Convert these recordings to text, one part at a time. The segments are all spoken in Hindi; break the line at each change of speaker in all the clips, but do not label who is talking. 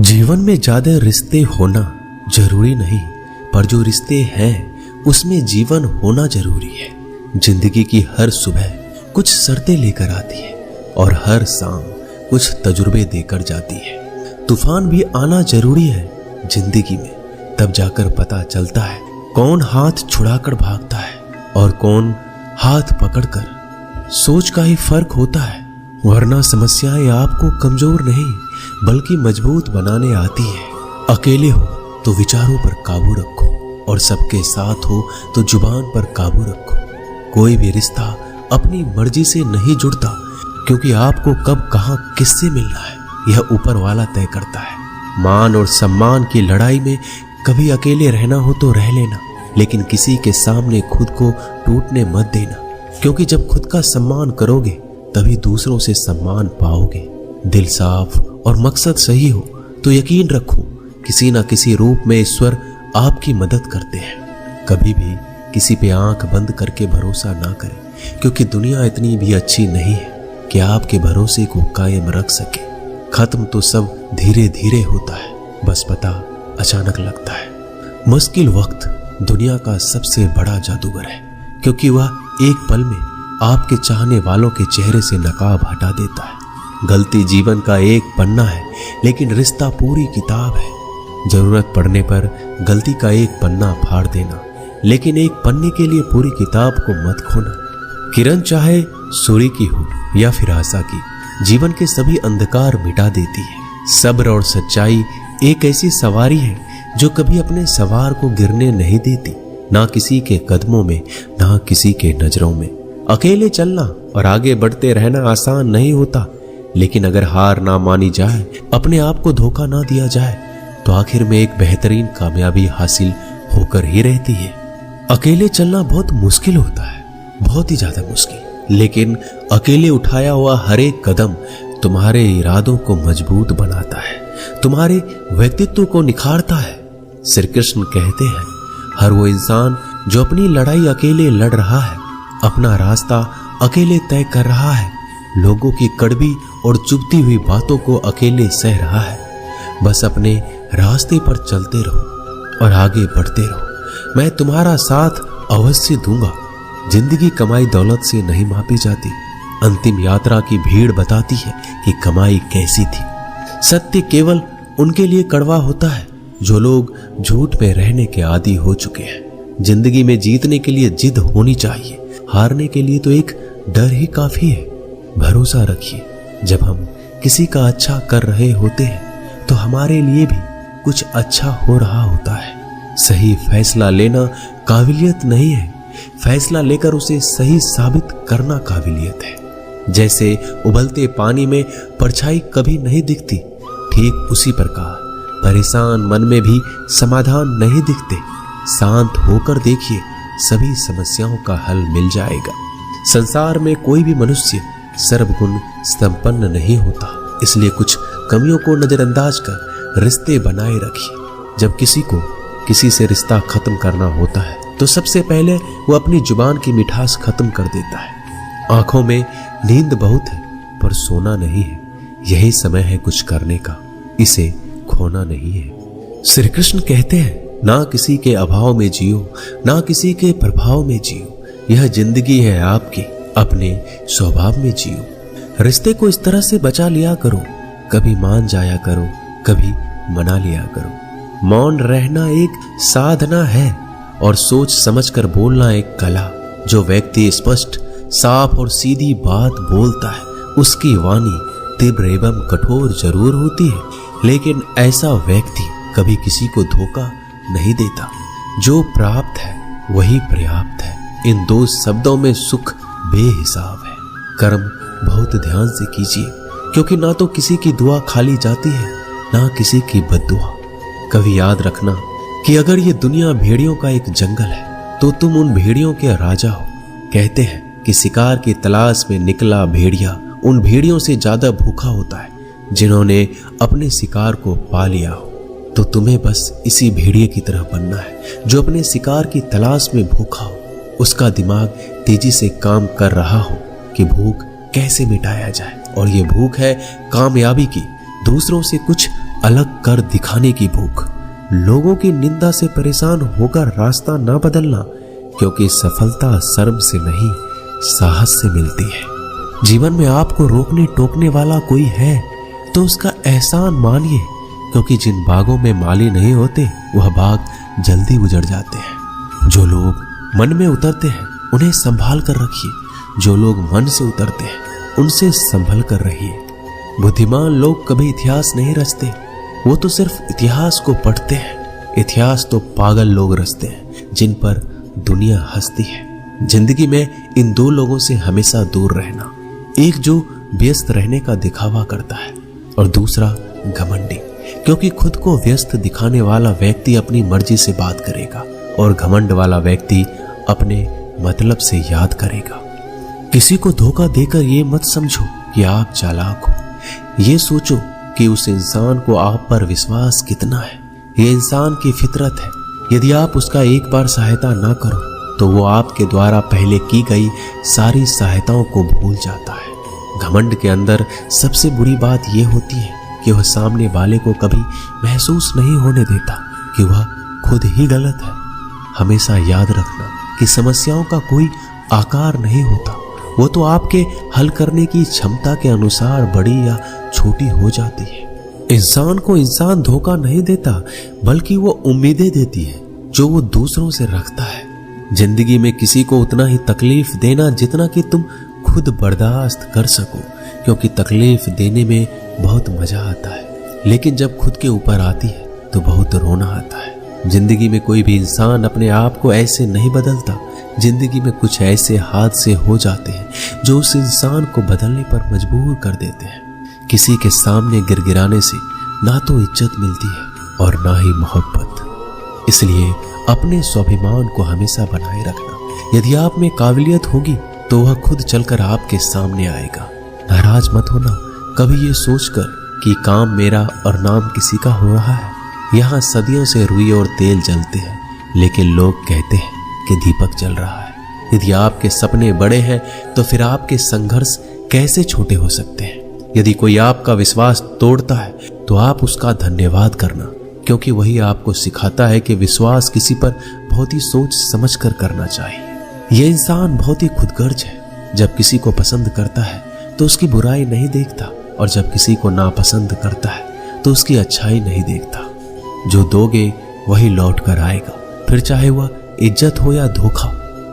जीवन में ज्यादा रिश्ते होना जरूरी नहीं, पर जो रिश्ते हैं उसमें जीवन होना जरूरी है। जिंदगी की हर सुबह कुछ शर्तें लेकर आती है और हर शाम कुछ तजुर्बे देकर जाती है। तूफान भी आना जरूरी है जिंदगी में, तब जाकर पता चलता है कौन हाथ छुड़ाकर भागता है और कौन हाथ पकड़कर। सोच का ही फर्क होता है, वरना समस्याएं आपको कमजोर नहीं बल्कि मजबूत बनाने आती है। अकेले हो तो विचारों पर काबू रखो और सबके साथ हो तो जुबान पर काबू रखो। कोई भी रिश्ता अपनी मर्जी से नहीं जुड़ता, क्योंकि आपको कब कहां किससे मिलना है यह ऊपर वाला तय करता है। मान और सम्मान की लड़ाई में कभी अकेले रहना हो तो रह लेना, लेकिन किसी के सामने खुद को टूटने मत देना, क्योंकि जब खुद का सम्मान करोगे तभी दूसरों से सम्मान पाओगे। दिल साफ और मकसद सही हो तो यकीन रखो किसी न किसी रूप में ईश्वर आपकी मदद करते हैं। कभी भी किसी पे आंख बंद करके भरोसा ना करें, क्योंकि दुनिया इतनी भी अच्छी नहीं है कि आपके भरोसे को कायम रख सके। खत्म तो सब धीरे धीरे होता है, बस पता अचानक लगता है। मुश्किल वक्त दुनिया का सबसे बड़ा जादूगर है, क्योंकि वह एक पल में आपके चाहने वालों के चेहरे से नकाब हटा देता है। गलती जीवन का एक पन्ना है, लेकिन रिश्ता पूरी किताब है। जरूरत पड़ने पर गलती का एक पन्ना फाड़ देना, लेकिन एक पन्ने के लिए पूरी किताब को मत खोना। किरण चाहे सूर्य की हो या फिर आशा की, जीवन के सभी अंधकार मिटा देती है। सब्र और सच्चाई एक ऐसी सवारी है जो कभी अपने सवार को गिरने नहीं देती, ना किसी के कदमों में ना किसी के नजरों में। अकेले चलना और आगे बढ़ते रहना आसान नहीं होता, लेकिन अगर हार ना मानी जाए, अपने आप को धोखा ना दिया जाए, तो आखिर में एक बेहतरीन कामयाबी हासिल होकर ही रहती है। अकेले चलना बहुत मुश्किल होता है, बहुत ही ज्यादा मुश्किल, लेकिन अकेले उठाया हुआ हर एक कदम तुम्हारे इरादों को मजबूत बनाता है, तुम्हारे व्यक्तित्व को निखारता है। श्री कृष्ण कहते हैं, हर वो इंसान जो अपनी लड़ाई अकेले लड़ रहा है, अपना रास्ता अकेले तय कर रहा है, लोगों की कड़वी और चुभती हुई बातों को अकेले सह रहा है, बस अपने रास्ते पर चलते रहो और आगे बढ़ते रहो। मैं तुम्हारा साथ अवश्य दूंगा। जिंदगी कमाई दौलत से नहीं मापी जाती, अंतिम यात्रा की भीड़ बताती है कि कमाई कैसी थी। सत्य केवल उनके लिए कड़वा होता है जो लोग झूठ में रहने के आदी हो चुके हैं। जिंदगी में जीतने के लिए जिद होनी चाहिए, हारने के लिए तो एक डर ही काफी है। भरोसा रखिए, जब हम किसी का अच्छा कर रहे होते हैं तो हमारे लिए भी कुछ अच्छा हो रहा होता है। सही फैसला लेना काबिलियत नहीं है, फैसला लेकर उसे सही साबित करना काबिलियत है। जैसे उबलते पानी में परछाई कभी नहीं दिखती, ठीक उसी प्रकार परेशान मन में भी समाधान नहीं दिखते। शांत होकर देखिए, सभी समस्याओं का हल मिल जाएगा। संसार में कोई भी मनुष्य सर्वगुण संपन्न नहीं होता, इसलिए कुछ कमियों को नजरअंदाज कर रिश्ते बनाए रखिए। जब किसी को किसी से रिश्ता खत्म करना होता है तो सबसे पहले वो अपनी जुबान की मिठास खत्म कर देता है। आंखों में नींद बहुत है पर सोना नहीं है, यही समय है कुछ करने का, इसे खोना नहीं है। श्री कृष्ण कहते हैं, ना किसी के अभाव में जियो, ना किसी के प्रभाव में जियो। यह जिंदगी है आपकी, अपने स्वभाव में जियो। रिश्ते को इस तरह से बचा लिया करो, कभी मान जाया करो, कभी मना लिया करो। मौन रहना एक साधना है और सोच समझकर बोलना एक कला। जो व्यक्ति स्पष्ट, साफ और सीधी बात बोलता है, उसकी वाणी तीव्र एवं कठोर जरूर होती है, लेकिन ऐसा व्यक्ति कभी किसी को धोखा नहीं देता। जो प्राप्त है वही पर्याप्त है। इन दो शब्दों में सुख बेहिसाब है। कर्म बहुत ध्यान से कीजिए, क्योंकि ना तो किसी की दुआ खाली जाती है, ना किसी की बद्दुआ। कभी याद रखना कि अगर ये दुनिया भेड़ियों का एक जंगल है तो तुम उन भेड़ियों के राजा हो। कहते हैं कि शिकार की तलाश में निकला भेड़िया उन भेड़ियों से ज्यादा भूखा होता है जिन्होंने अपने शिकार को पा लिया हो। तो तुम्हें बस इसी भेड़िए की तरह बनना है जो अपने शिकार की तलाश में भूखा हो। उसका दिमाग तेजी से काम कर रहा हो कि भूख कैसे मिटाया जाए, और ये भूख है कामयाबी की, दूसरों से कुछ अलग कर दिखाने की भूख, लोगों की निंदा से परेशान होकर रास्ता ना बदलना, क्योंकि सफलता शर्म से नहीं साहस से मिलती है। जीवन में आपको रोकने टोकने वाला कोई है तो उसका एहसान मानिए, क्योंकि जिन बागों में माली नहीं होते वह बाग जल्दी उजड़ जाते हैं। जो लोग मन में उतरते हैं उन्हें संभाल कर रखिए, जो लोग मन से उतरते हैं उनसे संभल कर रहिए। बुद्धिमान लोग कभी इतिहास नहीं रचते, वो तो सिर्फ इतिहास को पढ़ते हैं। इतिहास तो पागल लोग रचते हैं जिन पर दुनिया हंसती है। जिंदगी में इन दो लोगों से हमेशा दूर रहना, एक जो व्यस्त रहने का दिखावा करता है और दूसरा घमंडी, क्योंकि खुद को व्यस्त दिखाने वाला व्यक्ति अपनी मर्जी से बात करेगा और घमंड वाला व्यक्ति अपने मतलब से याद करेगा। किसी को धोखा देकर ये मत समझो कि आप चालाक हो, ये सोचो कि उस इंसान को आप पर विश्वास कितना है। ये इंसान की फितरत है, यदि आप उसका एक बार सहायता ना करो तो वो आपके द्वारा पहले की गई सारी सहायताओं को भूल जाता है। घमंड के अंदर सबसे बुरी बात यह होती है कि वह सामने वाले को कभी महसूस नहीं होने देता कि वह खुद ही गलत है। हमेशा याद रखना कि समस्याओं का कोई आकार नहीं होता, वो तो आपके हल करने की क्षमता के अनुसार बड़ी या छोटी हो जाती है। इंसान को इंसान धोखा नहीं देता, बल्कि वो उम्मीदें देती है जो वो दूसरों से रखता है। जिंदगी में किसी को उतना ही तकलीफ देना जितना कि तुम खुद बर्दाश्त कर सको, क्योंकि तकलीफ देने में बहुत मजा आता है, लेकिन जब खुद के ऊपर आती है तो बहुत रोना आता है। जिंदगी में कोई भी इंसान अपने आप को ऐसे नहीं बदलता। जिंदगी में कुछ ऐसे हादसे हो जाते हैं जो उस इंसान को बदलने पर मजबूर कर देते हैं। किसी के सामने गिड़गिड़ाने से ना तो इज्जत मिलती है और ना ही मोहब्बत। इसलिए अपने स्वाभिमान को हमेशा बनाए रखना। यदि आप में काबिलियत होगी तो वह खुद चलकर आपके सामने आएगा। नाराज मत होना कभी ये सोचकर कि काम मेरा और नाम किसी का हो रहा है। यहाँ सदियों से रुई और तेल जलते हैं, लेकिन लोग कहते हैं कि दीपक जल रहा है। यदि आपके सपने बड़े हैं तो फिर आपके संघर्ष कैसे छोटे हो सकते हैं। यदि कोई आपका विश्वास तोड़ता है तो आप उसका धन्यवाद करना, क्योंकि वही आपको सिखाता है कि विश्वास किसी पर बहुत ही सोच समझ कर करना चाहिए। यह इंसान बहुत ही खुदगर्ज है। जब किसी को पसंद करता है तो उसकी बुराई नहीं देखता, और जब किसी को नापसंद करता है तो उसकी अच्छाई नहीं देखता। जो दोगे वही लौट कर आएगा, फिर चाहे वह इज्जत हो या धोखा।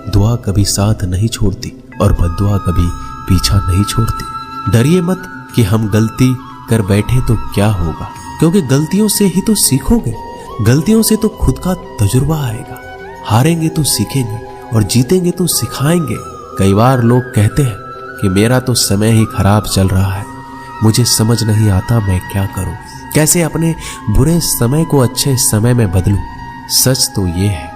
दुआ कभी साथ नहीं छोड़ती और बद्दुआ कभी पीछा नहीं छोड़ती। डरिए मत कि हम गलती कर बैठे तो क्या होगा, क्योंकि गलतियों से ही तो सीखोगे। गलतियों से तो खुद का तजुर्बा आएगा। हारेंगे तो सीखेंगे और जीतेंगे तो सिखाएंगे। कई बार लोग कहते हैं कि मेरा तो समय ही खराब चल रहा है, मुझे समझ नहीं आता मैं क्या करूं, कैसे अपने बुरे समय को अच्छे समय में बदलूं। सच तो ये है,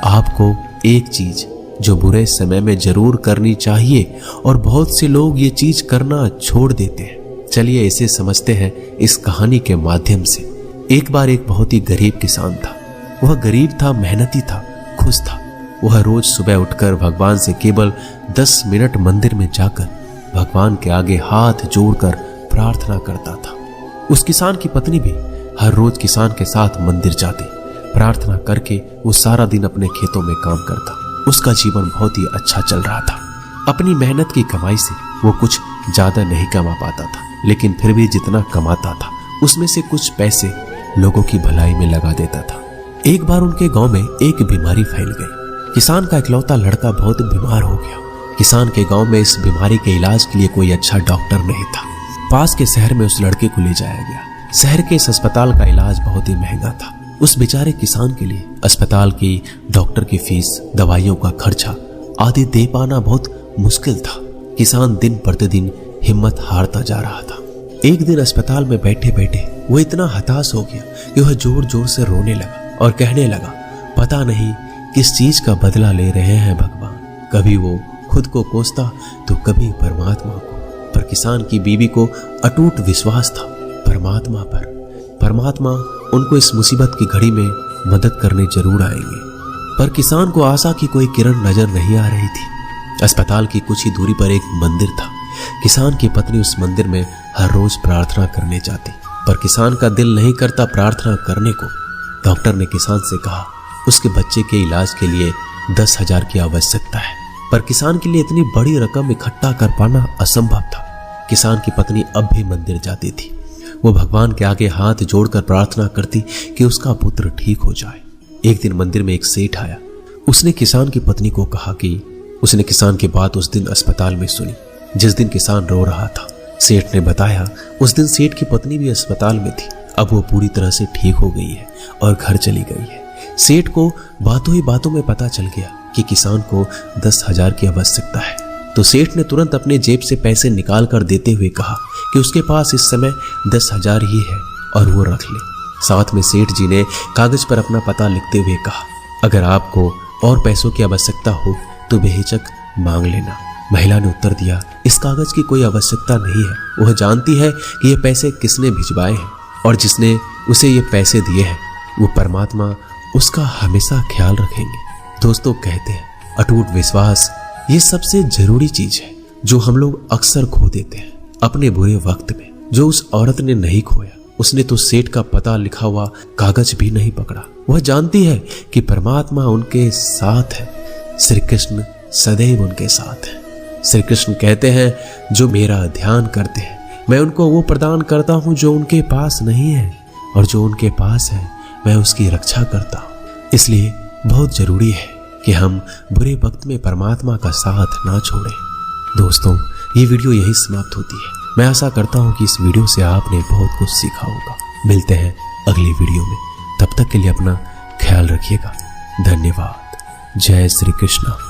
आपको एक चीज जो बुरे समय में जरूर करनी चाहिए और बहुत से लोग ये चीज करना छोड़ देते हैं। चलिए इसे समझते हैं इस कहानी के माध्यम से। एक बार एक बहुत ही गरीब किसान था। वह गरीब था, मेहनती था, खुश था। वह रोज सुबह उठकर भगवान से केवल 10 मिनट मंदिर में जाकर भगवान के आगे हाथ जोड़कर प्रार्थना करता था। उस किसान की पत्नी भी हर रोज किसान के साथ मंदिर जाती। प्रार्थना करके वो सारा दिन अपने खेतों में काम करता। उसका जीवन बहुत ही अच्छा चल रहा था। अपनी मेहनत की कमाई से वो कुछ ज्यादा नहीं कमा पाता था, लेकिन फिर भी जितना कमाता था उसमें से कुछ पैसे लोगों की भलाई में लगा देता था। एक बार उनके गांव में एक बीमारी फैल गई। किसान का इकलौता लड़का बहुत बीमार हो गया। किसान के गांव में इस बीमारी के इलाज के लिए कोई अच्छा डॉक्टर नहीं था। पास के शहर में उस लड़के को ले जाया गया। शहर के इस अस्पताल का इलाज बहुत ही महंगा था। उस बेचारे किसान के लिए अस्पताल की, डॉक्टर की फीस, दवाइयों का खर्चा आदि दे पाना बहुत मुश्किल था। किसान दिन प्रतिदिन हिम्मत हारता जा रहा था। एक दिन अस्पताल में बैठे बैठे वो इतना हताश हो गया कि वह जोर जोर से रोने लगा और कहने लगा, पता नहीं किस चीज का बदला ले रहे हैं भगवान। कभी वो खुद को कोसता तो कभी परमात्मा को। पर किसान की बीवी को अटूट विश्वास था परमात्मा पर। परमात्मा उनको इस मुसीबत की घड़ी में मदद करने जरूर आएंगे। पर किसान को आशा की कोई किरण नजर नहीं आ रही थी। अस्पताल की कुछ ही दूरी पर एक मंदिर था। किसान की पत्नी उस मंदिर में हर रोज प्रार्थना करने जाती, पर किसान का दिल नहीं करता प्रार्थना करने को। डॉक्टर ने किसान से कहा उसके बच्चे के इलाज के लिए 10,000 की आवश्यकता है, पर किसान के लिए इतनी बड़ी रकम इकट्ठा कर पाना असंभव था। किसान की पत्नी अब भी मंदिर जाती थी। वो भगवान के आगे हाथ जोड़कर प्रार्थना करती कि उसका पुत्र ठीक हो जाए। एक दिन मंदिर में एक सेठ आया। उसने किसान की पत्नी को कहा कि उसने किसान की बात उस दिन अस्पताल में सुनी जिस दिन किसान रो रहा था। सेठ ने बताया उस दिन सेठ की पत्नी भी अस्पताल में थी। अब वो पूरी तरह से ठीक हो गई है और घर चली गई है। सेठ को बातों ही बातों में पता चल गया कि किसान को 10,000 की आवश्यकता है, तो सेठ ने तुरंत अपने जेब से पैसे निकाल कर देते हुए कहा कि उसके पास इस समय 10,000 ही है और वो रख ले। साथ में सेठ जी ने कागज पर अपना पता लिखते हुए कहा अगर आपको और पैसों की आवश्यकता हो तो बेहिचक मांग लेना। महिला ने उत्तर दिया इस कागज की कोई आवश्यकता नहीं है। वह जानती है कि ये पैसे किसने भिजवाए हैं और जिसने उसे ये पैसे दिए हैं वो परमात्मा उसका हमेशा ख्याल रखेंगे। दोस्तों कहते हैं अटूट विश्वास ये सबसे जरूरी चीज है जो हम लोग अक्सर खो देते हैं अपने बुरे वक्त में। जो उस औरत ने नहीं खोया, उसने तो सेठ का पता लिखा हुआ कागज भी नहीं पकड़ा। वह जानती है कि परमात्मा उनके साथ है, श्री कृष्ण सदैव उनके साथ है। श्री कृष्ण कहते हैं जो मेरा ध्यान करते हैं मैं उनको वो प्रदान करता हूं जो उनके पास नहीं है, और जो उनके पास है मैं उसकी रक्षा करता हूं। इसलिए बहुत जरूरी है कि हम बुरे वक्त में परमात्मा का साथ ना छोड़ें। दोस्तों ये वीडियो यही समाप्त होती है। मैं आशा करता हूं कि इस वीडियो से आपने बहुत कुछ सीखा होगा। मिलते हैं अगली वीडियो में, तब तक के लिए अपना ख्याल रखिएगा। धन्यवाद। जय श्री कृष्ण।